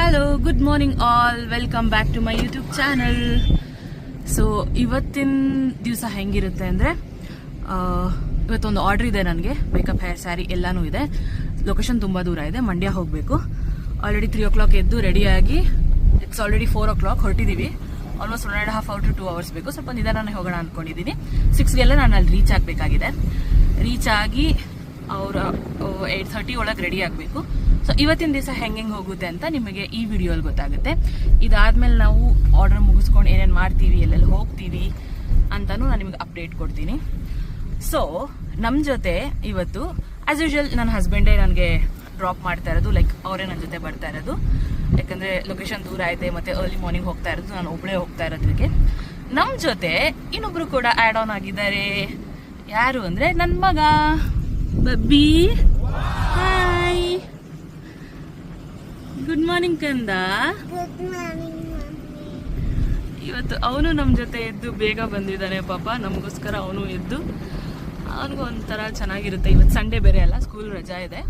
Hello, good morning all. Welcome back to my YouTube channel. So ಇವತ್ತಿನ ದಿವಸ ಹೆಂಗಿರುತ್ತೆ ಅಂದರೆ, ಇವತ್ತೊಂದು ಆರ್ಡ್ರ್ ಇದೆ ನನಗೆ. ಮೇಕಪ್, ಹೇರ್, ಸ್ಯಾರಿ ಎಲ್ಲನೂ ಇದೆ. ಲೊಕೇಶನ್ ತುಂಬ ದೂರ ಇದೆ, ಮಂಡ್ಯ ಹೋಗಬೇಕು. ಆಲ್ರೆಡಿ 3 o'clock ಎದ್ದು ರೆಡಿಯಾಗಿ, ಇಟ್ಸ್ ಆಲ್ರೆಡಿ 4 o'clock ಹೊರಟಿದ್ದೀವಿ. ಆಲ್ಮೋಸ್ಟ್ 1.5 hours to 2 hours ಬೇಕು. ಸ್ವಲ್ಪ ನಿಧಾನನೇ ಹೋಗೋಣ ಅಂದ್ಕೊಂಡಿದ್ದೀನಿ. 6ಗೆಲ್ಲ ನಾನು ಅಲ್ಲಿ ರೀಚ್ ಆಗಬೇಕಾಗಿದೆ. ರೀಚ್ ಆಗಿ ಅವರ 8:30 ಒಳಗೆ ರೆಡಿ ಆಗಬೇಕು. ಸೊ ಇವತ್ತಿನ ದಿವಸ ಹೆಂಗೆ ಹೋಗುತ್ತೆ ಅಂತ ನಿಮಗೆ ಈ ವಿಡಿಯೋಲ್ಲಿ ಗೊತ್ತಾಗುತ್ತೆ. ಇದಾದ್ಮೇಲೆ ನಾವು ಆರ್ಡರ್ ಮುಗಿಸ್ಕೊಂಡು ಏನೇನು ಮಾಡ್ತೀವಿ, ಎಲ್ಲೆಲ್ಲಿ ಹೋಗ್ತೀವಿ ಅಂತಾನು ನಾನು ನಿಮಗೆ ಅಪ್ಡೇಟ್ ಕೊಡ್ತೀನಿ. ಸೊ ನಮ್ಮ ಜೊತೆ ಇವತ್ತು ಆಸ್ ಯೂಶುವಲ್ ನನ್ನ ಹಸ್ಬೆಂಡೇ ನನಗೆ ಡ್ರಾಪ್ ಮಾಡ್ತಾ ಇರೋದು. ಲೈಕ್ ಅವರೇ ನನ್ನ ಜೊತೆ ಬರ್ತಾ ಇರೋದು. ಯಾಕಂದರೆ ಲೊಕೇಶನ್ ದೂರ ಐತೆ ಮತ್ತು ಅರ್ಲಿ ಮಾರ್ನಿಂಗ್ ಹೋಗ್ತಾ ಇರೋದು, ನಾನು ಒಬ್ಬಳೇ ಹೋಗ್ತಾ ಇರೋದಕ್ಕೆ. ನಮ್ಮ ಜೊತೆ ಇನ್ನೊಬ್ರು ಕೂಡ ಆ್ಯಡ್ ಆನ್ ಆಗಿದ್ದಾರೆ. ಯಾರು ಅಂದರೆ ನನ್ನ ಮಗ ಬಬ್ಬಿ. ಹಾಯ್, ಗುಡ್ ಮಾರ್ನಿಂಗ್ ಕಂದ. ಇವತ್ತು ಅವನು ನಮ್ಮ ಜೊತೆ ಎದ್ದು ಬೇಗ ಬಂದಿದ್ದಾನೆ ಪಾಪ. ನಮಗೋಸ್ಕರ ಅವನು ಎದ್ದು, ಅವನಿಗೂ ಒಂಥರ ಚೆನ್ನಾಗಿರುತ್ತೆ. ಇವತ್ತು ಸಂಡೇ ಬೇರೆ ಅಲ್ಲ, ಸ್ಕೂಲ್ ರಜಾ ಇದೆ.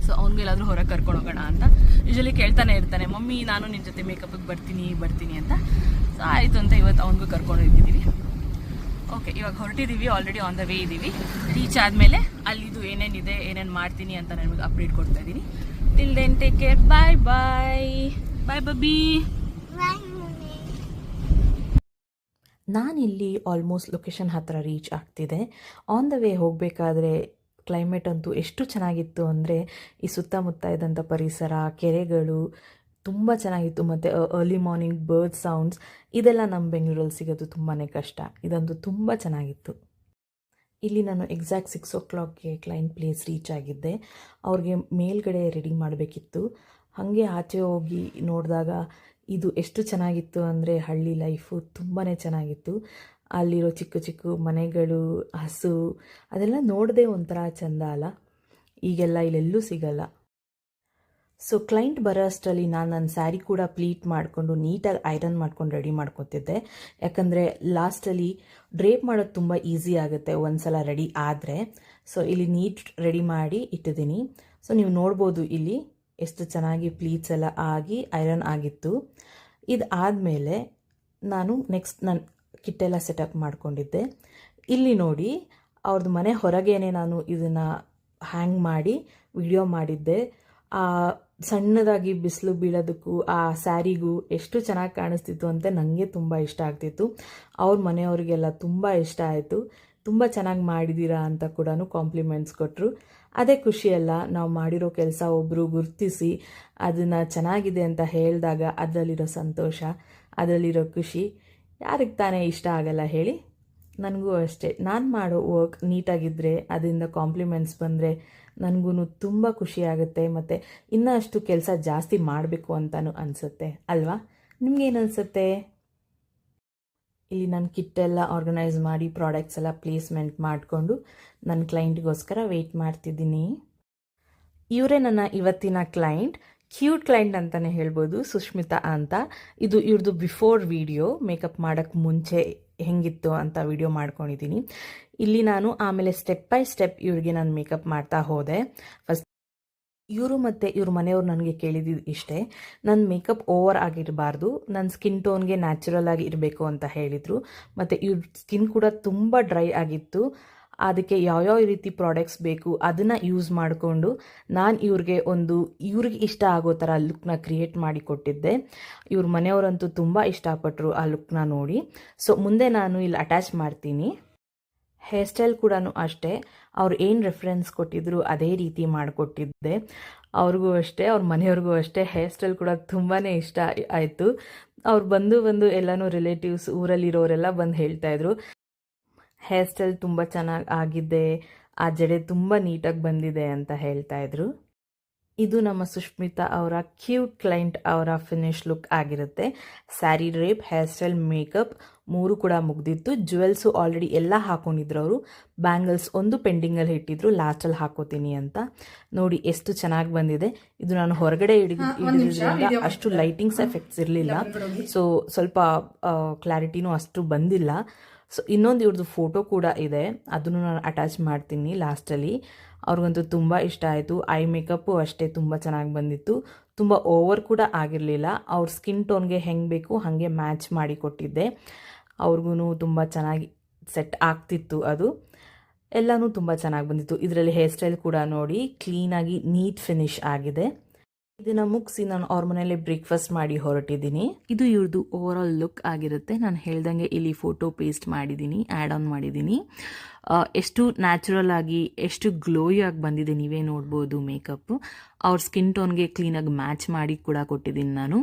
ಸೊ ಅವ್ನಿಗೆಲ್ಲಾದ್ರೂ ಹೊರಗೆ ಕರ್ಕೊಂಡು ಹೋಗೋಣ ಅಂತ ಯೂಶಲಿ ಕೇಳ್ತಾನೆ ಇರ್ತಾನೆ, ಮಮ್ಮಿ ನಾನು ನಿನ್ನ ಜೊತೆ ಮೇಕಪ್ಗೆ ಬರ್ತೀನಿ ಅಂತ. ಸೊ ಆಯಿತು ಅಂತ ಇವತ್ತು ಅವನಿಗೂ ಕರ್ಕೊಂಡು ಹೋಗಿದ್ದೀವಿ. ಓಕೆ, ಇವಾಗ ಹೊರಟಿದ್ದೀವಿ. ಆಲ್ರೆಡಿ ಆನ್ ದ ವೇ ಇದ್ದೀವಿ. ರೀಚ್ ಆದಮೇಲೆ ಅಲ್ಲಿದು ಏನೇನಿದೆ, ಏನೇನು ಮಾಡ್ತೀನಿ ಅಂತ ನಿಮಗೆ ಅಪ್ಡೇಟ್ ಕೊಡ್ತಾ ಇದ್ದೀನಿ. Till then take care. Bye bye. Bye ಬಬ್ಬಿ. ನಾನಿಲ್ಲಿ ಆಲ್ಮೋಸ್ಟ್ ಲೊಕೇಶನ್ ಹತ್ತಿರ ರೀಚ್ ಆಗ್ತಿದೆ. ಆನ್ ದ ವೇ ಹೋಗಬೇಕಾದ್ರೆ ಕ್ಲೈಮೇಟ್ ಅಂತೂ ಎಷ್ಟು ಚೆನ್ನಾಗಿತ್ತು ಅಂದರೆ, ಈ ಸುತ್ತಮುತ್ತ ಇದ್ದಂಥ ಪರಿಸರ, ಕೆರೆಗಳು ತುಂಬ ಚೆನ್ನಾಗಿತ್ತು. ಮತ್ತು ಅರ್ಲಿ ಮಾರ್ನಿಂಗ್ ಬರ್ಡ್ ಸೌಂಡ್ಸ್, ಇದೆಲ್ಲ ನಮ್ಮ ಬೆಂಗಳೂರಲ್ಲಿ ಸಿಗೋದು ತುಂಬಾ ಕಷ್ಟ. ಇದಂತೂ ತುಂಬ ಚೆನ್ನಾಗಿತ್ತು. ಇಲ್ಲಿ ನಾನು ಎಕ್ಸಾಕ್ಟ್ 6 o'clockಗೆ ಕ್ಲೈಂಟ್ ಪ್ಲೇಸ್ ರೀಚ್ ಆಗಿದ್ದೆ. ಅವ್ರಿಗೆ ಮೇಲ್ಗಡೆ ರೆಡಿ ಮಾಡಬೇಕಿತ್ತು. ಹಾಗೆ ಆಚೆ ಹೋಗಿ ನೋಡಿದಾಗ ಇದು ಎಷ್ಟು ಚೆನ್ನಾಗಿತ್ತು ಅಂದರೆ, ಹಳ್ಳಿ ಲೈಫು ತುಂಬಾ ಚೆನ್ನಾಗಿತ್ತು. ಅಲ್ಲಿರೋ ಚಿಕ್ಕ ಚಿಕ್ಕ ಮನೆಗಳು, ಹಸು, ಅದೆಲ್ಲ ನೋಡದೆ ಒಂಥರ ಚೆಂದ ಅಲ್ಲ. ಈಗೆಲ್ಲ ಇಲ್ಲೆಲ್ಲೂ ಸಿಗಲ್ಲ. ಸೊ ಕ್ಲೈಂಟ್ ಬರೋ ಅಷ್ಟರಲ್ಲಿ ನಾನು ನನ್ನ ಸ್ಯಾರಿ ಕೂಡ ಪ್ಲೀಟ್ ಮಾಡಿಕೊಂಡು ನೀಟಾಗಿ ಐರನ್ ಮಾಡ್ಕೊಂಡು ರೆಡಿ ಮಾಡ್ಕೊತಿದ್ದೆ. ಯಾಕಂದರೆ ಲಾಸ್ಟಲ್ಲಿ ಡ್ರೇಪ್ ಮಾಡೋದು ತುಂಬ ಈಸಿ ಆಗುತ್ತೆ ಒಂದು ಸಲ ರೆಡಿ ಆದರೆ. ಸೊ ಇಲ್ಲಿ ನೀಟ್ ರೆಡಿ ಮಾಡಿ ಇಟ್ಟಿದ್ದೀನಿ. ಸೊ ನೀವು ನೋಡ್ಬೋದು ಇಲ್ಲಿ ಎಷ್ಟು ಚೆನ್ನಾಗಿ ಪ್ಲೀಟ್ಸ್ ಎಲ್ಲ ಆಗಿ ಐರನ್ ಆಗಿತ್ತು. ಇದು ಆದಮೇಲೆ ನಾನು ನೆಕ್ಸ್ಟ್ ನನ್ನ ಕಿಟ್ಟೆಲ್ಲ ಸೆಟಪ್ ಮಾಡ್ಕೊಂಡಿದ್ದೆ. ಇಲ್ಲಿ ನೋಡಿ, ಅವ್ರದ್ದು ಮನೆ ಹೊರಗೇನೆ ನಾನು ಇದನ್ನು ಹ್ಯಾಂಗ್ ಮಾಡಿ ವಿಡಿಯೋ ಮಾಡಿದ್ದೆ. ಆ ಸಣ್ಣದಾಗಿ ಬಿಸಿಲು ಬೀಳೋದಕ್ಕೂ ಆ ಸ್ಯಾರಿಗೂ ಎಷ್ಟು ಚೆನ್ನಾಗಿ ಕಾಣಿಸ್ತಿತ್ತು ಅಂತ ನನಗೆ ತುಂಬ ಇಷ್ಟ ಆಗ್ತಿತ್ತು. ಅವ್ರ ಮನೆಯವರಿಗೆಲ್ಲ ತುಂಬ ಇಷ್ಟ ಆಯಿತು. ತುಂಬ ಚೆನ್ನಾಗಿ ಮಾಡಿದ್ದೀರಾ ಅಂತ ಕೂಡ ಕಾಂಪ್ಲಿಮೆಂಟ್ಸ್ ಕೊಟ್ಟರು. ಅದೇ ಖುಷಿಯಲ್ಲ, ನಾವು ಮಾಡಿರೋ ಕೆಲಸ ಒಬ್ಬರು ಗುರ್ತಿಸಿ ಅದನ್ನು ಚೆನ್ನಾಗಿದೆ ಅಂತ ಹೇಳಿದಾಗ ಅದರಲ್ಲಿರೋ ಸಂತೋಷ, ಅದರಲ್ಲಿರೋ ಖುಷಿ ಯಾರಿಗೆ ತಾನೇ ಇಷ್ಟ ಆಗಲ್ಲ ಹೇಳಿ. ನನಗೂ ಅಷ್ಟೇ, ನಾನು ಮಾಡೋ ವರ್ಕ್ ನೀಟಾಗಿದ್ದರೆ, ಅದರಿಂದ ಕಾಂಪ್ಲಿಮೆಂಟ್ಸ್ ಬಂದರೆ ನನಗೂ ತುಂಬ ಖುಷಿಯಾಗುತ್ತೆ. ಮತ್ತು ಇನ್ನೂ ಅಷ್ಟು ಕೆಲಸ ಜಾಸ್ತಿ ಮಾಡಬೇಕು ಅಂತಲೂ ಅನಿಸುತ್ತೆ ಅಲ್ವಾ? ನಿಮಗೇನು ಅನಿಸುತ್ತೆ? ಇಲ್ಲಿ ನಾನು ಕಿಟ್ಟೆಲ್ಲ ಆರ್ಗನೈಸ್ ಮಾಡಿ ಪ್ರಾಡಕ್ಟ್ಸ್ ಎಲ್ಲ ಪ್ಲೇಸ್ಮೆಂಟ್ ಮಾಡಿಕೊಂಡು ನನ್ನ ಕ್ಲೈಂಟ್ಗೋಸ್ಕರ ವೆಯ್ಟ್ ಮಾಡ್ತಿದ್ದೀನಿ. ಇವರೇ ನನ್ನ ಇವತ್ತಿನ ಕ್ಲೈಂಟ್. ಕ್ಯೂಟ್ ಕ್ಲೈಂಟ್ ಅಂತಲೇ ಹೇಳ್ಬೋದು, ಸುಷ್ಮಿತಾ ಅಂತ. ಇದು ಇವ್ರದ್ದು ಬಿಫೋರ್ ವಿಡಿಯೋ, ಮೇಕಪ್ ಮಾಡೋಕ್ಕೆ ಮುಂಚೆ ಹೆಂಗಿತ್ತು ಅಂತ ವಿಡಿಯೋ ಮಾಡ್ಕೊಂಡಿದ್ದೀನಿ. ಇಲ್ಲಿ ನಾನು ಆಮೇಲೆ ಸ್ಟೆಪ್ ಬೈ ಸ್ಟೆಪ್ ಇವ್ರಿಗೆ ನಾನು ಮೇಕಪ್ ಮಾಡ್ತಾ ಹೋದೆ. ಫಸ್ಟ್ ಇವರು ಮತ್ತು ಇವ್ರ ಮನೆಯವ್ರು ನನಗೆ ಕೇಳಿದ್ದು ಇಷ್ಟೇ, ನನ್ನ ಮೇಕಪ್ ಓವರ್ ಆಗಿರಬಾರ್ದು, ನನ್ನ ಸ್ಕಿನ್ ಟೋನ್ಗೆ ನ್ಯಾಚುರಲ್ ಆಗಿ ಇರಬೇಕು ಅಂತ ಹೇಳಿದರು. ಮತ್ತು ಇವ್ರ ಸ್ಕಿನ್ ಕೂಡ ತುಂಬ ಡ್ರೈ ಆಗಿತ್ತು. ಅದಕ್ಕೆ ಯಾವ್ಯಾವ ರೀತಿ ಪ್ರಾಡಕ್ಟ್ಸ್ ಬೇಕು ಅದನ್ನು ಯೂಸ್ ಮಾಡಿಕೊಂಡು ನಾನು ಇವ್ರಿಗೆ ಇಷ್ಟ ಆಗೋ ಥರ ಲುಕ್ನ ಕ್ರಿಯೇಟ್ ಮಾಡಿ ಕೊಟ್ಟಿದ್ದೆ. ಇವ್ರ ಮನೆಯವರಂತೂ ತುಂಬ ಇಷ್ಟಪಟ್ಟರು ಆ ಲುಕ್ನ ನೋಡಿ. ಸೊ ಮುಂದೆ ನಾನು ಇಲ್ಲಿ ಅಟ್ಯಾಚ್ ಮಾಡ್ತೀನಿ. ಹೇರ್ ಸ್ಟೈಲ್ ಕೂಡ ಅಷ್ಟೇ, ಅವ್ರು ಏನು ರೆಫರೆನ್ಸ್ ಕೊಟ್ಟಿದ್ರು ಅದೇ ರೀತಿ ಮಾಡಿಕೊಟ್ಟಿದ್ದೆ. ಅವ್ರಿಗೂ ಅಷ್ಟೇ, ಅವ್ರ ಮನೆಯವ್ರಿಗೂ ಅಷ್ಟೇ ಹೇರ್ ಸ್ಟೈಲ್ ಕೂಡ ತುಂಬಾ ಇಷ್ಟ ಆಯಿತು. ಅವ್ರು ಬಂದು ಎಲ್ಲನೂ ರಿಲೇಟಿವ್ಸ್, ಊರಲ್ಲಿರೋರೆಲ್ಲ ಬಂದು ಹೇಳ್ತಾಯಿದ್ರು, ಹೇರ್ ಸ್ಟೈಲ್ ತುಂಬ ಚೆನ್ನಾಗಿ ಆಗಿದೆ, ಆ ಜಡೆ ತುಂಬ ನೀಟಾಗಿ ಬಂದಿದೆ ಅಂತ ಹೇಳ್ತಾಯಿದ್ರು. ಇದು ನಮ್ಮ ಸುಷ್ಮಿತಾ ಅವರ ಕ್ಯೂಟ್ ಕ್ಲೈಂಟ್ ಅವರ ಫಿನಿಶ್ ಲುಕ್ ಆಗಿರುತ್ತೆ. Sari drape, hair style, makeup 3 ಕೂಡ ಮುಗ್ದಿತ್ತು. ಜ್ಯುವೆಲ್ಸು ಆಲ್ರೆಡಿ ಎಲ್ಲ ಹಾಕೊಂಡಿದ್ರು ಅವರು. ಬ್ಯಾಂಗಲ್ಸ್ ಒಂದು ಪೆಂಡಿಂಗಲ್ಲಿ ಇಟ್ಟಿದ್ರು, ಲಾಸ್ಟಲ್ಲಿ ಹಾಕೋತೀನಿ ಅಂತ. ನೋಡಿ ಎಷ್ಟು ಚೆನ್ನಾಗಿ ಬಂದಿದೆ. ಇದು ನಾನು ಹೊರಗಡೆ ಹಿಡಿದ್ರಿಂದ ಅಷ್ಟು ಲೈಟಿಂಗ್ಸ್ ಎಫೆಕ್ಟ್ಸ್ ಇರಲಿಲ್ಲ. ಸೊ ಸ್ವಲ್ಪ ಕ್ಲಾರಿಟಿನೂ ಅಷ್ಟು ಬಂದಿಲ್ಲ. ಸೊ ಇನ್ನೊಂದು ಇವ್ರದ್ದು ಫೋಟೋ ಕೂಡ ಇದೆ, ಅದನ್ನು ನಾನು ಅಟ್ಯಾಚ್ ಮಾಡ್ತೀನಿ ಲಾಸ್ಟಲ್ಲಿ. ಅವ್ರಿಗಂತೂ ತುಂಬ ಇಷ್ಟ ಆಯಿತು. ಐ ಮೇಕಪ್ಪು ಅಷ್ಟೇ ತುಂಬ ಚೆನ್ನಾಗಿ ಬಂದಿತ್ತು. ತುಂಬ ಓವರ್ ಕೂಡ ಆಗಿರಲಿಲ್ಲ. ಅವ್ರ ಸ್ಕಿನ್ ಟೋನ್ಗೆ ಹೆಂಗೆ ಬೇಕು ಹಾಗೆ ಮ್ಯಾಚ್ ಮಾಡಿ ಕೊಟ್ಟಿದ್ದೆ. ಅವ್ರಿಗೂ ತುಂಬ ಚೆನ್ನಾಗಿ ಸೆಟ್ ಆಗ್ತಿತ್ತು. ಅದು ಎಲ್ಲನೂ ತುಂಬ ಚೆನ್ನಾಗಿ ಬಂದಿತ್ತು. ಇದರಲ್ಲಿ ಹೇರ್ ಸ್ಟೈಲ್ ಕೂಡ ನೋಡಿ ಕ್ಲೀನಾಗಿ ನೀಟ್ ಫಿನಿಶ್ ಆಗಿದೆ. ಇದನ್ನು ಮುಗಿಸಿ ನಾನು ಅವ್ರ ಮನೇಲಿ ಬ್ರೇಕ್ಫಾಸ್ಟ್ ಮಾಡಿ ಹೊರಟಿದ್ದೀನಿ. ಇದು ಇವ್ರದ್ದು ಓವರ್ ಆಲ್ ಲುಕ್ ಆಗಿರುತ್ತೆ. ನಾನು ಹೇಳ್ದಂಗೆ ಇಲ್ಲಿ ಫೋಟೋ ಪೇಸ್ಟ್ ಮಾಡಿದ್ದೀನಿ, ಆ್ಯಡ್ ಆನ್ ಮಾಡಿದ್ದೀನಿ. ಎಷ್ಟು ನ್ಯಾಚುರಲ್ ಆಗಿ ಎಷ್ಟು ಗ್ಲೋಯಿ ಆಗಿ ಬಂದಿದೆ ನೀವೇ ನೋಡ್ಬೋದು. ಮೇಕಪ್ಪು ಅವ್ರ ಸ್ಕಿನ್ ಟೋನ್ಗೆ ಕ್ಲೀನಾಗಿ ಮ್ಯಾಚ್ ಮಾಡಿ ಕೂಡ ಕೊಟ್ಟಿದ್ದೀನಿ ನಾನು.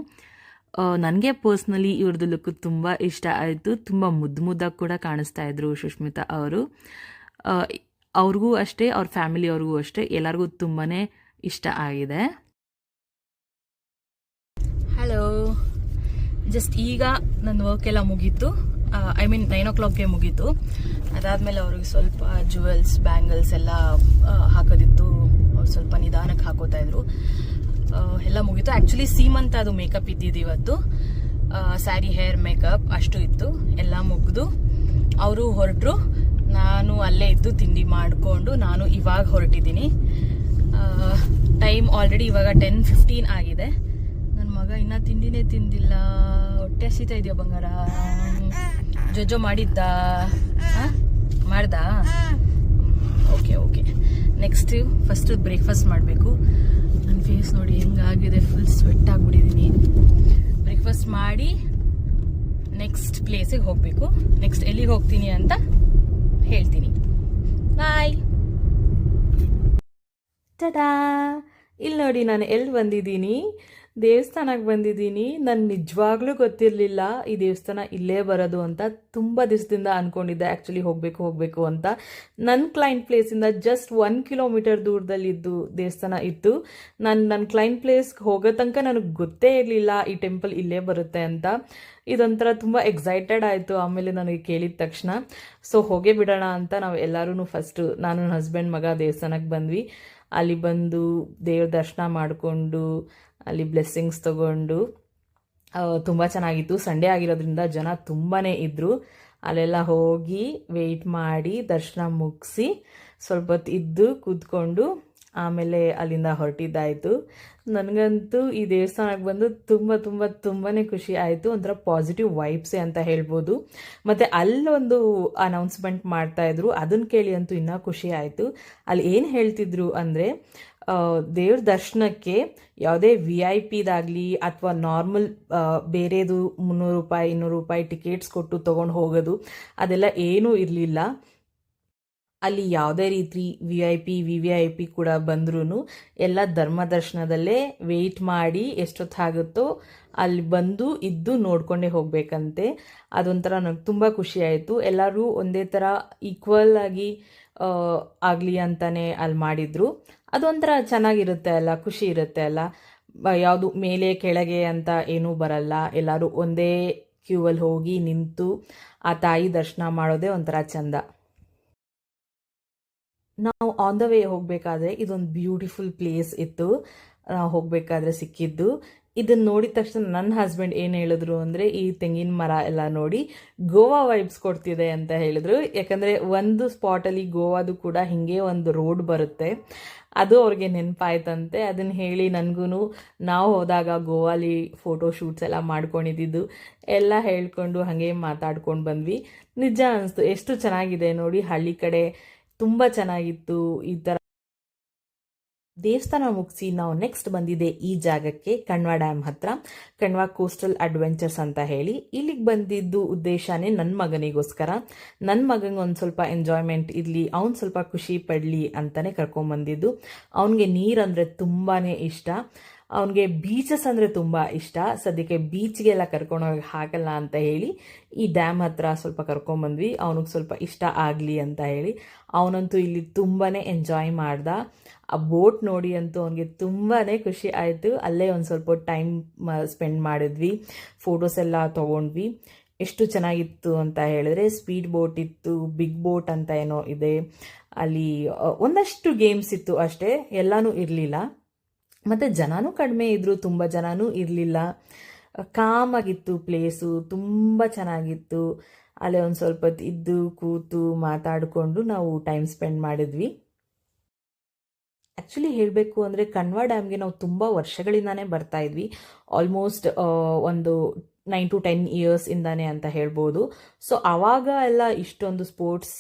ನನಗೆ ಪರ್ಸ್ನಲಿ ಇವ್ರದ್ದು ಲುಕ್ ತುಂಬ ಇಷ್ಟ ಆಯಿತು. ತುಂಬ ಮುದ್ದಾಗಿ ಕೂಡ ಕಾಣಿಸ್ತಾ ಇದ್ರು ಸುಷ್ಮಿತಾ ಅವರು. ಅವ್ರಿಗೂ ಅಷ್ಟೇ, ಅವ್ರ ಫ್ಯಾಮಿಲಿಯವ್ರಿಗೂ ಅಷ್ಟೇ, ಎಲ್ಲರಿಗೂ ತುಂಬಾ ಇಷ್ಟ ಆಗಿದೆ. ಹಲೋ, ಜಸ್ಟ್ ಈಗ ನನ್ನ ವರ್ಕ್ ಎಲ್ಲ ಮುಗೀತು. ಐ ಮೀನ್ 9 o'clockಗೆ ಮುಗೀತು. ಅದಾದಮೇಲೆ ಅವ್ರಿಗೆ ಸ್ವಲ್ಪ ಜುವೆಲ್ಸ್, ಬ್ಯಾಂಗಲ್ಸ್ ಎಲ್ಲ ಹಾಕೋದಿತ್ತು. ಅವ್ರು ಸ್ವಲ್ಪ ನಿಧಾನಕ್ಕೆ ಹಾಕೋತಾ ಇದ್ರು. ಎಲ್ಲ ಮುಗೀತು. ಆ್ಯಕ್ಚುಲಿ ಸೀಮಂತ ಅದು ಮೇಕಪ್ ಇದ್ದಿದ್ದು ಇವತ್ತು. ಸ್ಯಾರಿ, ಹೇರ್ ಮೇಕಪ್ ಅಷ್ಟು ಇತ್ತು. ಎಲ್ಲ ಮುಗಿದು ಅವರು ಹೊರಟರು. ನಾನು ಅಲ್ಲೇ ಇದ್ದು ತಿಂಡಿ ಮಾಡಿಕೊಂಡು ನಾನು ಇವಾಗ ಹೊರಟಿದ್ದೀನಿ. ಟೈಮ್ ಆಲ್ರೆಡಿ ಇವಾಗ 10:15 ಆಗಿದೆ. ನನ್ನ ಮಗ ಇನ್ನೂ ತಿಂಡಿನೇ ತಿಂದಿಲ್ಲ. ಹೊಟ್ಟೆ ಹಸಿತಾ ಇದೆಯಾ ಬಂಗಾರ? ಜೊಜೊ ಮಾಡಿದ್ದ? ಮಾಡ್ದಾ? Okay okay. Next first breakfast ಮಾಡಬೇಕು. ನನ್ನ ಫೇಸ್ ನೋಡಿ ಹೆಂಗಾಗಿದೆ, ಫುಲ್ ಸ್ವೆಟ್ ಆಗಿಬಿಟ್ಟಿದ್ದೀನಿ. ಬ್ರೇಕ್ಫಾಸ್ಟ್ ಮಾಡಿ ನೆಕ್ಸ್ಟ್ ಪ್ಲೇಸಿಗೆ ಹೋಗಬೇಕು. ನೆಕ್ಸ್ಟ್ ಎಲ್ಲಿಗೆ ಹೋಗ್ತೀನಿ ಅಂತ ಹೇಳ್ತೀನಿ. ಬಾಯ್. ಟಡಾ, ಇಲ್ಲಿ ನೋಡಿ ನಾನು ಎಲ್ಲಿ ಬಂದಿದ್ದೀನಿ, ದೇವಸ್ಥಾನಕ್ಕೆ ಬಂದಿದ್ದೀನಿ. ನಾನು ನಿಜವಾಗ್ಲೂ ಗೊತ್ತಿರಲಿಲ್ಲ ಈ ದೇವಸ್ಥಾನ ಇಲ್ಲೇ ಬರೋದು ಅಂತ. ತುಂಬ ದಿವಸದಿಂದ ಅಂದ್ಕೊಂಡಿದ್ದೆ ಆ್ಯಕ್ಚುಲಿ ಹೋಗಬೇಕು ಅಂತ. ನನ್ನ ಕ್ಲೈಂಟ್ ಪ್ಲೇಸಿಂದ ಜಸ್ಟ್ 1 ಕಿಲೋಮೀಟರ್ ದೂರದಲ್ಲಿದ್ದು ದೇವಸ್ಥಾನ ಇತ್ತು. ನನ್ನ ಕ್ಲೈಂಟ್ ಪ್ಲೇಸ್ಗೆ ಹೋಗೋ ತನಕ ನನಗೆ ಗೊತ್ತೇ ಇರಲಿಲ್ಲ ಈ ಟೆಂಪಲ್ ಇಲ್ಲೇ ಬರುತ್ತೆ ಅಂತ. ಇದೊಂಥರ ತುಂಬ ಎಕ್ಸೈಟೆಡ್ ಆಯಿತು ಆಮೇಲೆ ನನಗೆ ಕೇಳಿದ ತಕ್ಷಣ. ಸೊ ಹೋಗೇ ಬಿಡೋಣ ಅಂತ ನಾವು ಎಲ್ಲರೂ ಫಸ್ಟು ನಾನು ನನ್ನ ಹಸ್ಬೆಂಡ್ ಮಗ ದೇವಸ್ಥಾನಕ್ಕೆ ಬಂದ್ವಿ. ಅಲ್ಲಿ ಬಂದು ದೇವ್ರ ದರ್ಶನ ಮಾಡಿಕೊಂಡು ಅಲ್ಲಿ ಬ್ಲೆಸ್ಸಿಂಗ್ಸ್ ತೊಗೊಂಡು ತುಂಬ ಚೆನ್ನಾಗಿತ್ತು. ಸಂಡೇ ಆಗಿರೋದ್ರಿಂದ ಜನ ತುಂಬಾ ಇದ್ದರು. ಅಲ್ಲೆಲ್ಲ ಹೋಗಿ ವೆಯ್ಟ್ ಮಾಡಿ ದರ್ಶನ ಮುಗಿಸಿ ಸ್ವಲ್ಪ ಹೊತ್ತು ಇದ್ದು ಕೂತ್ಕೊಂಡು ಆಮೇಲೆ ಅಲ್ಲಿಂದ ಹೊರಟಿದ್ದಾಯಿತು. ನನಗಂತೂ ಈ ದೇವಸ್ಥಾನಕ್ಕೆ ಬಂದು ತುಂಬಾ ಖುಷಿ ಆಯಿತು. ಒಂಥರ ಪಾಸಿಟಿವ್ ವೈಬ್ಸೇ ಅಂತ ಹೇಳ್ಬೋದು. ಮತ್ತು ಅಲ್ಲೊಂದು ಅನೌನ್ಸ್ಮೆಂಟ್ ಮಾಡ್ತಾಯಿದ್ರು, ಅದನ್ನು ಕೇಳಿ ಅಂತೂ ಇನ್ನೂ ಖುಷಿ ಆಯಿತು. ಅಲ್ಲಿ ಏನು ಹೇಳ್ತಿದ್ರು ಅಂದರೆ, ದೇವ್ರ ದರ್ಶನಕ್ಕೆ ಯಾವುದೇ VIP ಅಥವಾ ನಾರ್ಮಲ್ ಬೇರೆದು 300 ರೂಪಾಯಿ 200 ರೂಪಾಯಿ ಟಿಕೆಟ್ಸ್ ಕೊಟ್ಟು ತೊಗೊಂಡು ಹೋಗೋದು ಅದೆಲ್ಲ ಏನೂ ಇರಲಿಲ್ಲ. ಅಲ್ಲಿ ಯಾವುದೇ ರೀತಿ VIP VVIP ಕೂಡ ಬಂದ್ರೂ ಎಲ್ಲ ಧರ್ಮ ದರ್ಶನದಲ್ಲೇ ವೆಯ್ಟ್ ಮಾಡಿ ಎಷ್ಟೊತ್ತಾಗುತ್ತೋ ಅಲ್ಲಿ ಬಂದು ಇದ್ದು ನೋಡ್ಕೊಂಡೇ ಹೋಗಬೇಕಂತೆ. ಅದೊಂಥರ ನನಗೆ ತುಂಬ ಖುಷಿ ಆಯಿತು. ಎಲ್ಲರೂ ಒಂದೇ ಥರ ಈಕ್ವಲ್ ಆಗಿ ಆಗಲಿ ಅಂತಲೇ ಅಲ್ಲಿ ಮಾಡಿದರು. ಅದೊಂಥರ ಚೆನ್ನಾಗಿರುತ್ತೆ ಅಲ್ಲ, ಖುಷಿ ಇರುತ್ತೆ ಅಲ್ಲ. ಯಾವುದು ಮೇಲೆ ಕೆಳಗೆ ಅಂತ ಏನೂ ಬರಲ್ಲ. ಎಲ್ಲರೂ ಒಂದೇ ಕ್ಯೂವಲ್ಲಿ ಹೋಗಿ ನಿಂತು ಆ ತಾಯಿ ದರ್ಶನ ಮಾಡೋದೇ ಒಂಥರ ಚೆಂದ. ನಾವು ಆನ್ ದ ವೇ ಹೋಗಬೇಕಾದ್ರೆ ಇದೊಂದು ಬ್ಯೂಟಿಫುಲ್ ಪ್ಲೇಸ್ ಇತ್ತು. ಹೋಗಬೇಕಾದ್ರೆ ಸಿಕ್ಕಿದ್ದು. ಇದನ್ನು ನೋಡಿದ ತಕ್ಷಣ ನನ್ನ ಹಸ್ಬೆಂಡ್ ಏನು ಹೇಳಿದ್ರು ಅಂದರೆ, ಈ ತೆಂಗಿನ ಮರ ಎಲ್ಲ ನೋಡಿ ಗೋವಾ ವೈಬ್ಸ್ ಕೊಡ್ತಿದೆ ಅಂತ ಹೇಳಿದ್ರು. ಯಾಕಂದರೆ ಒಂದು ಸ್ಪಾಟಲ್ಲಿ ಗೋವಾದು ಕೂಡ ಹೀಗೆ ಒಂದು ರೋಡ್ ಬರುತ್ತೆ, ಅದು ಅವ್ರಿಗೆ ನೆನಪಾಯ್ತಂತೆ. ಅದನ್ನು ಹೇಳಿ ನನಗೂ ನಾವು ಹೋದಾಗ ಗೋವಾಲಿ ಫೋಟೋ ಶೂಟ್ಸ್ ಎಲ್ಲ ಮಾಡ್ಕೊಂಡಿದ್ದು ಎಲ್ಲ ಹೇಳ್ಕೊಂಡು ಹಾಗೆ ಮಾತಾಡ್ಕೊಂಡು ಬಂದ್ವಿ. ನಿಜ ಅನಿಸ್ತು, ಎಷ್ಟು ಚೆನ್ನಾಗಿದೆ ನೋಡಿ. ಹಳ್ಳಿ ಕಡೆ ತುಂಬ ಚೆನ್ನಾಗಿತ್ತು. ಈ ಥರ ದೇವಸ್ಥಾನ ಮುಗಿಸಿ ನಾವು ನೆಕ್ಸ್ಟ್ ಬಂದಿದೆ ಈ ಜಾಗಕ್ಕೆ, ಕಣ್ವ ಡ್ಯಾಮ್ ಹತ್ರ, ಕಣ್ವ ಕೋಸ್ಟಲ್ ಅಡ್ವೆಂಚರ್ಸ್ ಅಂತ ಹೇಳಿ. ಇಲ್ಲಿಗೆ ಬಂದಿದ್ದು ಉದ್ದೇಶನೇ ನನ್ನ ಮಗನಿಗೋಸ್ಕರ. ನನ್ನ ಮಗನಿಗೆ ಒಂದು ಸ್ವಲ್ಪ ಎಂಜಾಯ್ಮೆಂಟ್ ಇರಲಿ, ಅವ್ನು ಸ್ವಲ್ಪ ಖುಷಿ ಪಡಲಿ ಅಂತಲೇ ಕರ್ಕೊಂಬಂದಿದ್ದು. ಅವನಿಗೆ ನೀರಂದರೆ ತುಂಬಾ ಇಷ್ಟ. ಅವನಿಗೆ ಬೀಚಸ್ ಅಂದರೆ ತುಂಬ ಇಷ್ಟ. ಸದ್ಯಕ್ಕೆ ಬೀಚ್ಗೆಲ್ಲ ಕರ್ಕೊಂಡೋಗಿ ಹಾಕಲ್ಲ ಅಂತ ಹೇಳಿ ಈ ಡ್ಯಾಮ್ ಹತ್ರ ಸ್ವಲ್ಪ ಕರ್ಕೊಂಬಂದ್ವಿ, ಅವನಿಗೆ ಸ್ವಲ್ಪ ಇಷ್ಟ ಆಗಲಿ ಅಂತ ಹೇಳಿ. ಅವನಂತೂ ಇಲ್ಲಿ ತುಂಬಾ ಎಂಜಾಯ್ ಮಾಡ್ದ. ಆ ಬೋಟ್ ನೋಡಿ ಅಂತೂ ಅವನಿಗೆ ತುಂಬಾ ಖುಷಿ ಆಯಿತು. ಅಲ್ಲೇ ಒಂದು ಸ್ವಲ್ಪ ಟೈಮ್ ಸ್ಪೆಂಡ್ ಮಾಡಿದ್ವಿ, ಫೋಟೋಸ್ ಎಲ್ಲ ತೊಗೊಂಡ್ವಿ. ಎಷ್ಟು ಚೆನ್ನಾಗಿತ್ತು ಅಂತ ಹೇಳಿದ್ರೆ, ಸ್ಪೀಡ್ ಬೋಟ್ ಇತ್ತು, ಬಿಗ್ ಬೋಟ್ ಅಂತ ಏನೋ ಇದೆ, ಅಲ್ಲಿ ಒಂದಷ್ಟು ಗೇಮ್ಸ್ ಇತ್ತು ಅಷ್ಟೇ, ಎಲ್ಲನೂ ಇರಲಿಲ್ಲ. ಮತ್ತು ಜನನೂ ಕಡಿಮೆ ಇದ್ದರು, ತುಂಬ ಜನನೂ ಇರಲಿಲ್ಲ. ಕಾಮಾಗಿತ್ತು ಪ್ಲೇಸು, ತುಂಬ ಚೆನ್ನಾಗಿತ್ತು. ಅಲ್ಲೇ ಒಂದು ಸ್ವಲ್ಪ ಹೊತ್ತು ಇದ್ದು ಕೂತು ಮಾತಾಡಿಕೊಂಡು ನಾವು ಟೈಮ್ ಸ್ಪೆಂಡ್ ಮಾಡಿದ್ವಿ. ಆ್ಯಕ್ಚುಲಿ ಹೇಳಬೇಕು ಅಂದರೆ ಕಣ್ವ ಡ್ಯಾಮ್ಗೆ ನಾವು ತುಂಬ ವರ್ಷಗಳಿಂದಾನೇ ಬರ್ತಾ ಇದ್ವಿ. ಆಲ್ಮೋಸ್ಟ್ ಒಂದು 9 to 10 ಇಯರ್ಸ್ ಇಂದಾನೆ ಅಂತ ಹೇಳ್ಬೋದು. ಸೊ ಆವಾಗ ಎಲ್ಲ ಇಷ್ಟೊಂದು ಸ್ಪೋರ್ಟ್ಸ್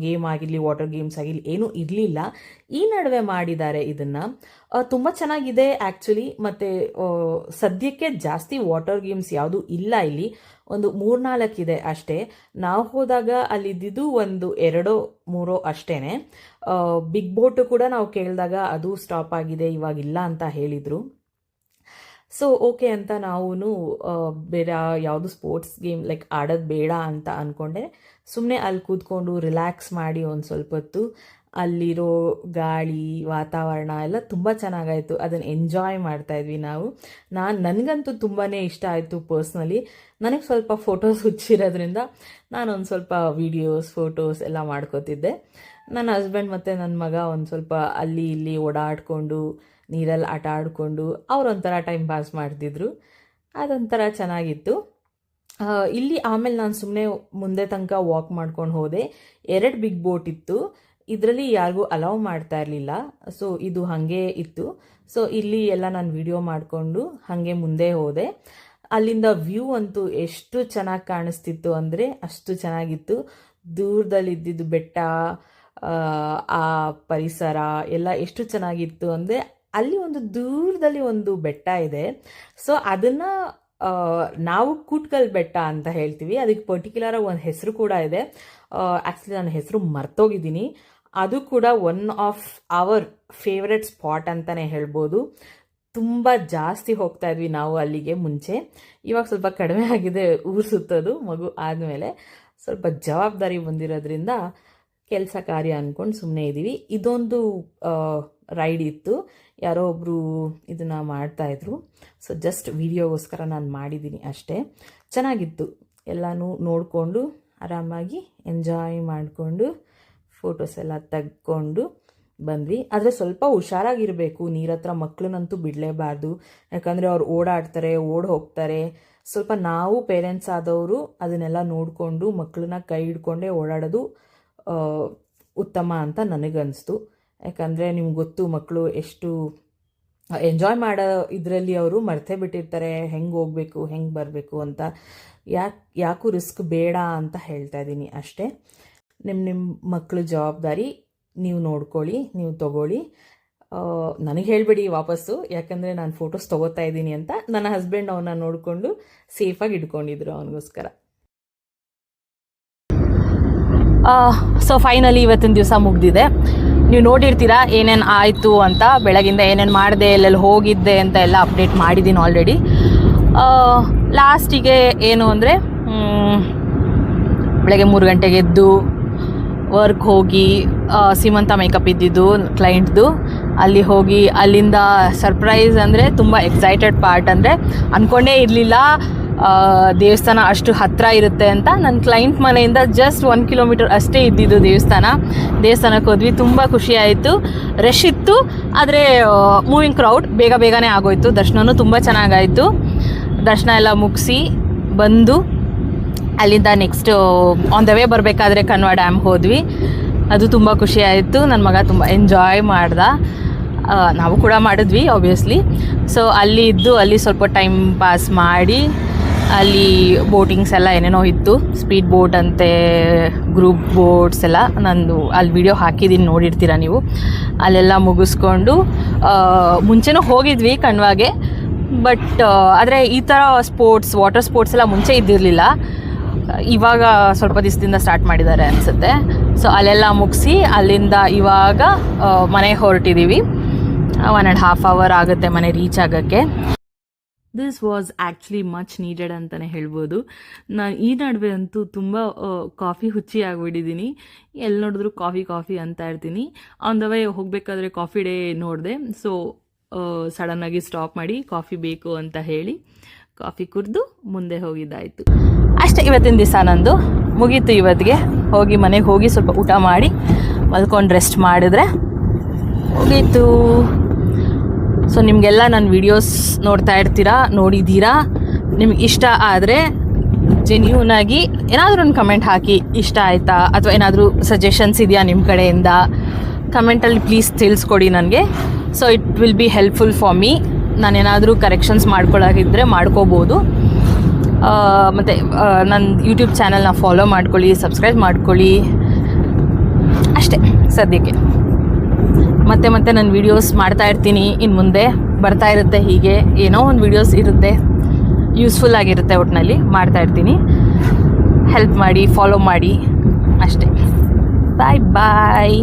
ಗೇಮ್ ಆಗಿರಲಿ, ವಾಟರ್ ಗೇಮ್ಸ್ ಆಗಿರಲಿ ಏನೂ ಇರಲಿಲ್ಲ. ಈ ನಡುವೆ ಮಾಡಿದ್ದಾರೆ ಇದನ್ನು. ತುಂಬ ಚೆನ್ನಾಗಿದೆ ಆ್ಯಕ್ಚುಲಿ. ಮತ್ತು ಸದ್ಯಕ್ಕೆ ಜಾಸ್ತಿ ವಾಟರ್ ಗೇಮ್ಸ್ ಯಾವುದೂ ಇಲ್ಲ ಇಲ್ಲಿ, ಒಂದು 3-4 ಇದೆ ಅಷ್ಟೇ. ನಾವು ಹೋದಾಗ ಅಲ್ಲಿದ್ದು ಒಂದು 2-3 ಅಷ್ಟೇ. ಬಿಗ್ ಬೋಟು ಕೂಡ ನಾವು ಕೇಳಿದಾಗ ಅದು ಸ್ಟಾಪ್ ಆಗಿದೆ, ಇವಾಗಿಲ್ಲ ಅಂತ ಹೇಳಿದರು. ಸೊ ಓಕೆ ಅಂತ ನಾವು ಬೇರೆ ಯಾವುದು ಸ್ಪೋರ್ಟ್ಸ್ ಗೇಮ್ ಲೈಕ್ ಆಡೋದು ಬೇಡ ಅಂತ ಅಂದ್ಕೊಂಡೆ. ಸುಮ್ಮನೆ ಅಲ್ಲಿ ಕೂತ್ಕೊಂಡು ರಿಲ್ಯಾಕ್ಸ್ ಮಾಡಿ ಒಂದು ಸ್ವಲ್ಪ ಹೊತ್ತು ಅಲ್ಲಿರೋ ಗಾಳಿ, ವಾತಾವರಣ ಎಲ್ಲ ತುಂಬ ಚೆನ್ನಾಗಾಯಿತು. ಅದನ್ನು ಎಂಜಾಯ್ ಮಾಡ್ತಾಯಿದ್ವಿ ನಾವು. ನನಗಂತೂ ತುಂಬಾ ಇಷ್ಟ ಆಯಿತು ಪರ್ಸ್ನಲಿ. ನನಗೆ ಸ್ವಲ್ಪ ಫೋಟೋಸ್ ಹುಚ್ಚಿರೋದ್ರಿಂದ ನಾನೊಂದು ಸ್ವಲ್ಪ ವೀಡಿಯೋಸ್, ಫೋಟೋಸ್ ಎಲ್ಲ ಮಾಡ್ಕೋತಿದ್ದೆ. ನನ್ನ ಹಸ್ಬೆಂಡ್ ಮತ್ತು ನನ್ನ ಮಗ ಒಂದು ಸ್ವಲ್ಪ ಅಲ್ಲಿ ಇಲ್ಲಿ ಓಡಾಡಿಕೊಂಡು ನೀರಲ್ಲಿ ಆಟ ಆಡಿಕೊಂಡು ಅವರೊಂಥರ ಟೈಮ್ ಪಾಸ್ ಮಾಡ್ತಿದ್ರು. ಅದೊಂಥರ ಚೆನ್ನಾಗಿತ್ತು. ಇಲ್ಲಿ ಆಮೇಲೆ ನಾನು ಸುಮ್ಮನೆ ಮುಂದೆ ತನಕ ವಾಕ್ ಮಾಡ್ಕೊಂಡು ಹೋದೆ. 2 ಬಿಗ್ ಬೋಟ್ ಇತ್ತು. ಇದರಲ್ಲಿ ಯಾರಿಗೂ ಅಲೌ ಮಾಡ್ತಾ ಇರಲಿಲ್ಲ. ಸೊ ಇದು ಹಾಗೆ ಇತ್ತು. ಸೊ ಇಲ್ಲಿ ಎಲ್ಲ ನಾನು ವಿಡಿಯೋ ಮಾಡಿಕೊಂಡು ಹಾಗೆ ಮುಂದೆ ಹೋದೆ. ಅಲ್ಲಿಂದ ವ್ಯೂ ಅಂತೂ ಎಷ್ಟು ಚೆನ್ನಾಗಿ ಕಾಣಿಸ್ತಿತ್ತು ಅಂದರೆ ಅಷ್ಟು ಚೆನ್ನಾಗಿತ್ತು. ದೂರದಲ್ಲಿದ್ದಿದ್ದು ಬೆಟ್ಟ, ಆ ಪರಿಸರ ಎಲ್ಲ ಎಷ್ಟು ಚೆನ್ನಾಗಿತ್ತು ಅಂದರೆ ಅಲ್ಲಿ ಒಂದು ದೂರದಲ್ಲಿ ಒಂದು ಬೆಟ್ಟ ಇದೆ. ಸೊ ಅದನ್ನು ನಾವು ಕೂಟ್ಕಲ್ ಬೆಟ್ಟ ಅಂತ ಹೇಳ್ತೀವಿ. ಅದಕ್ಕೆ ಪರ್ಟಿಕ್ಯುಲರ್ ಒಂದು ಹೆಸರು ಕೂಡ ಇದೆ. ಆ್ಯಕ್ಚುಲಿ ನನ್ನ ಹೆಸರು ಮರ್ತೋಗಿದ್ದೀನಿ. ಅದು ಕೂಡ one of our favourite spot ಅಂತಲೇ ಹೇಳ್ಬೋದು. ತುಂಬ ಜಾಸ್ತಿ ಹೋಗ್ತಾ ಇದ್ವಿ ನಾವು ಅಲ್ಲಿಗೆ ಮುಂಚೆ. ಇವಾಗ ಸ್ವಲ್ಪ ಕಡಿಮೆ ಆಗಿದೆ ಊರು ಸುತ್ತೋದು. ಮಗು ಆದಮೇಲೆ ಸ್ವಲ್ಪ ಜವಾಬ್ದಾರಿ ಬಂದಿರೋದ್ರಿಂದ ಕೆಲಸ ಕಾರ್ಯ ಅಂದ್ಕೊಂಡು ಸುಮ್ಮನೆ ಇದ್ದೀವಿ. ಇದೊಂದು ರೈಡ್ ಇತ್ತು, ಯಾರೋ ಒಬ್ಬರು ಇದನ್ನು ಮಾಡ್ತಾಯಿದ್ರು. ಸೊ ಜಸ್ಟ್ ವಿಡಿಯೋಗೋಸ್ಕರ ನಾನು ಮಾಡಿದ್ದೀನಿ ಅಷ್ಟೇ. ಚೆನ್ನಾಗಿತ್ತು. ಎಲ್ಲನೂ ನೋಡಿಕೊಂಡು ಆರಾಮಾಗಿ ಎಂಜಾಯ್ ಮಾಡಿಕೊಂಡು ಫೋಟೋಸ್ ಎಲ್ಲ ತೆಗ್ಕೊಂಡು ಬಂದ್ವಿ. ಆದರೆ ಸ್ವಲ್ಪ ಹುಷಾರಾಗಿರಬೇಕು. ನೀರ ಹತ್ರ ಮಕ್ಕಳನ್ನಂತೂ ಬಿಡಲೇಬಾರ್ದು. ಯಾಕಂದರೆ ಅವ್ರು ಓಡಾಡ್ತಾರೆ, ಹೋಗ್ತಾರೆ. ಸ್ವಲ್ಪ ನಾವು ಪೇರೆಂಟ್ಸ್ ಆದವರು ಅದನ್ನೆಲ್ಲ ನೋಡಿಕೊಂಡು ಮಕ್ಕಳನ್ನ ಕೈ ಹಿಡ್ಕೊಂಡೇ ಓಡಾಡೋದು ಉತ್ತಮ ಅಂತ ನನಗನ್ನಿಸ್ತು. ಯಾಕಂದರೆ ನಿಮ್ಗೆ ಗೊತ್ತು, ಮಕ್ಕಳು ಎಷ್ಟು ಎಂಜಾಯ್ ಮಾಡೋ ಇದರಲ್ಲಿ ಅವರು ಮರ್ತೇ ಬಿಟ್ಟಿರ್ತಾರೆ ಹೆಂಗೆ ಹೋಗಬೇಕು, ಹೆಂಗೆ ಬರಬೇಕು ಅಂತ. ಯಾಕೂ ರಿಸ್ಕ್ ಬೇಡ ಅಂತ ಹೇಳ್ತಾ ಇದ್ದೀನಿ ಅಷ್ಟೇ. ನಿಮ್ಮ ಮಕ್ಕಳು ಜವಾಬ್ದಾರಿ ನೀವು ನೋಡ್ಕೊಳ್ಳಿ, ನೀವು ತಗೊಳ್ಳಿ. ನನಗೆ ಹೇಳಬೇಡಿ ವಾಪಸ್ಸು, ಯಾಕಂದರೆ ನಾನು ಫೋಟೋಸ್ ತೊಗೋತಾ ಇದ್ದೀನಿ ಅಂತ. ನನ್ನ ಹಸ್ಬೆಂಡ್ ಅವನ್ನ ನೋಡಿಕೊಂಡು ಸೇಫಾಗಿ ಇಟ್ಕೊಂಡಿದ್ರು ಅವನಿಗೋಸ್ಕರ. ಸೊ ಫೈನಲಿ ಇವತ್ತಿನ ದಿವಸ ಮುಗ್ದಿದೆ. ನೀವು ನೋಡಿರ್ತೀರಾ ಏನೇನು ಆಯಿತು ಅಂತ. ಬೆಳಗಿಂದ ಏನೇನು ಮಾಡಿದೆ, ಎಲ್ಲೆಲ್ಲಿ ಹೋಗಿದ್ದೆ ಅಂತ ಎಲ್ಲ ಅಪ್ಡೇಟ್ ಮಾಡಿದ್ದೀನಿ ಆಲ್ರೆಡಿ. ಲಾಸ್ಟಿಗೆ ಏನು ಅಂದರೆ ಬೆಳಗ್ಗೆ 3 ಗಂಟೆಗೆ ಎದ್ದು ವರ್ಕ್ ಹೋಗಿ, ಸೀಮಂತ ಮೇಕಪ್ ಇದ್ದಿದ್ದು ಕ್ಲೈಂಟ್ದು, ಅಲ್ಲಿ ಹೋಗಿ ಅಲ್ಲಿಂದ ಸರ್ಪ್ರೈಸ್ ಅಂದರೆ ತುಂಬ ಎಕ್ಸೈಟೆಡ್ ಪಾರ್ಟ್ ಅಂದರೆ ಅಂದ್ಕೊಂಡೇ ಇರಲಿಲ್ಲ ದೇವಸ್ಥಾನ ಅಷ್ಟು ಹತ್ತಿರ ಇರುತ್ತೆ ಅಂತ. ನನ್ನ ಕ್ಲೈಂಟ್ ಮನೆಯಿಂದ ಜಸ್ಟ್ 1 ಕಿಲೋಮೀಟರ್ ಅಷ್ಟೇ ಇದ್ದಿದ್ದು ದೇವಸ್ಥಾನಕ್ಕೆ ಹೋದ್ವಿ. ತುಂಬ ಖುಷಿ ಆಯಿತು. ರಶ್ ಇತ್ತು, ಆದರೆ ಮೂವಿಂಗ್ ಕ್ರೌಡ್, ಬೇಗನೆ ಆಗೋಯ್ತು. ದರ್ಶನವೂ ತುಂಬ ಚೆನ್ನಾಗಾಯಿತು. ದರ್ಶನ ಎಲ್ಲ ಮುಗಿಸಿ ಬಂದು ಅಲ್ಲಿಂದ ನೆಕ್ಸ್ಟ್ ಆನ್ ದ ವೇ ಬರಬೇಕಾದ್ರೆ ಕಣ್ವ ಡ್ಯಾಮ್ ಹೋದ್ವಿ. ಅದು ತುಂಬ ಖುಷಿ ಆಯಿತು. ನನ್ನ ಮಗ ತುಂಬ ಎಂಜಾಯ್ ಮಾಡ್ದ. ನಾವು ಕೂಡ ಮಾಡಿದ್ವಿ ಆಬ್ವಿಯಸ್ಲಿ. ಸೊ ಅಲ್ಲಿ ಇದ್ದು ಅಲ್ಲಿ ಸ್ವಲ್ಪ ಟೈಮ್ ಪಾಸ್ ಮಾಡಿ, ಅಲ್ಲಿ ಬೋಟಿಂಗ್ಸ್ ಎಲ್ಲ ಏನೇನೋ ಇತ್ತು. ಸ್ಪೀಡ್ ಬೋಟ್ ಅಂತೆ, ಗ್ರೂಪ್ ಬೋಟ್ಸ್ ಎಲ್ಲ. ನಂದು ಅಲ್ಲಿ ವಿಡಿಯೋ ಹಾಕಿದ್ದೀನಿ, ನೋಡಿರ್ತೀರ ನೀವು. ಅಲ್ಲೆಲ್ಲ ಮುಗಿಸ್ಕೊಂಡು ಮುಂಚೆನೂ ಹೋಗಿದ್ವಿ ಕಣ್ವಾಗೆ. ಬಟ್ ಆದರೆ ಈ ಥರ ವಾಟರ್ ಸ್ಪೋರ್ಟ್ಸ್ ಎಲ್ಲ ಮುಂಚೆ ಇದ್ದಿರಲಿಲ್ಲ. ಇವಾಗ ಸ್ವಲ್ಪ ದಿವಸದಿಂದ ಸ್ಟಾರ್ಟ್ ಮಾಡಿದ್ದಾರೆ ಅನಿಸುತ್ತೆ. ಸೊ ಅಲ್ಲೆಲ್ಲ ಮುಗಿಸಿ ಅಲ್ಲಿಂದ ಇವಾಗ ಮನೆಗೆ ಹೊರಟಿದ್ದೀವಿ. 1.5 hour ಆಗುತ್ತೆ ಮನೆ ರೀಚ್ ಆಗೋಕ್ಕೆ. This was actually much needed ಅಂತಲೇ ಹೇಳ್ಬೋದು. ನಾನು ಈ ನಡುವೆ ಅಂತೂ ತುಂಬ ಕಾಫಿ ಹುಚ್ಚಿ ಆಗಿಬಿಟ್ಟಿದ್ದೀನಿ. ಎಲ್ಲಿ ನೋಡಿದ್ರು ಕಾಫಿ ಅಂತ ಇರ್ತೀನಿ. ಆನ್ ದ ವೇ ಹೋಗಬೇಕಾದ್ರೆ ಕಾಫಿ ಡೇ ನೋಡಿದೆ. ಸೊ ಸಡನ್ನಾಗಿ ಸ್ಟಾಪ್ ಮಾಡಿ ಕಾಫಿ ಬೇಕು ಅಂತ ಹೇಳಿ ಕಾಫಿ ಕುಡಿದು ಮುಂದೆ ಹೋಗಿದ್ದಾಯಿತು. ಅಷ್ಟೇ ಇವತ್ತಿನ ದಿವಸ ನಂದು ಮುಗೀತು. ಇವತ್ತಿಗೆ ಮನೆಗೆ ಹೋಗಿ ಸ್ವಲ್ಪ ಊಟ ಮಾಡಿ ಮಲ್ಕೊಂಡು ರೆಸ್ಟ್ ಮಾಡಿದ್ರೆ ಮುಗೀತು. ಸೊ ನಿಮಗೆಲ್ಲ ನನ್ನ ವೀಡಿಯೋಸ್ ನೋಡಿದ್ದೀರಾ. ನಿಮ್ಗೆ ಇಷ್ಟ ಆದರೆ ಜೆನ್ಯೂನಾಗಿ ಏನಾದರೂ ಒಂದು ಕಮೆಂಟ್ ಹಾಕಿ, ಇಷ್ಟ ಆಯಿತಾ ಅಥವಾ ಏನಾದರೂ ಸಜೆಷನ್ಸ್ ಇದೆಯಾ ನಿಮ್ಮ ಕಡೆಯಿಂದ, ಕಮೆಂಟಲ್ಲಿ ಪ್ಲೀಸ್ ತಿಳಿಸ್ಕೊಡಿ ನನಗೆ. So it will be helpful for me. ನಾನೇನಾದರೂ ಕರೆಕ್ಷನ್ಸ್ ಮಾಡ್ಕೊಳ್ಳೋಗಿದ್ದರೆ ಮಾಡ್ಕೋಬೋದು. ಮತ್ತು ನನ್ನ ಯೂಟ್ಯೂಬ್ ಚಾನಲ್ನ ಫಾಲೋ ಮಾಡ್ಕೊಳ್ಳಿ, ಸಬ್ಸ್ಕ್ರೈಬ್ ಮಾಡ್ಕೊಳ್ಳಿ. ಅಷ್ಟೇ ಸದ್ಯಕ್ಕೆ. ಮತ್ತೆ ನನ್ನ ವೀಡಿಯೋಸ್ ಮಾಡ್ತಾಯಿರ್ತೀನಿ. ಇನ್ನು ಮುಂದೆ ಬರ್ತಾ ಇರುತ್ತೆ. ಹೀಗೆ ಏನೋ ಒಂದು ವೀಡಿಯೋಸ್ ಇರುತ್ತೆ, ಯೂಸ್ಫುಲ್ ಆಗಿರುತ್ತೆ. ಒಟ್ಟಿನಲ್ಲಿ ಮಾಡ್ತಾಯಿರ್ತೀನಿ. ಹೆಲ್ಪ್ ಮಾಡಿ, ಫಾಲೋ ಮಾಡಿ ಅಷ್ಟೇ. ಬಾಯ್ ಬಾಯ್.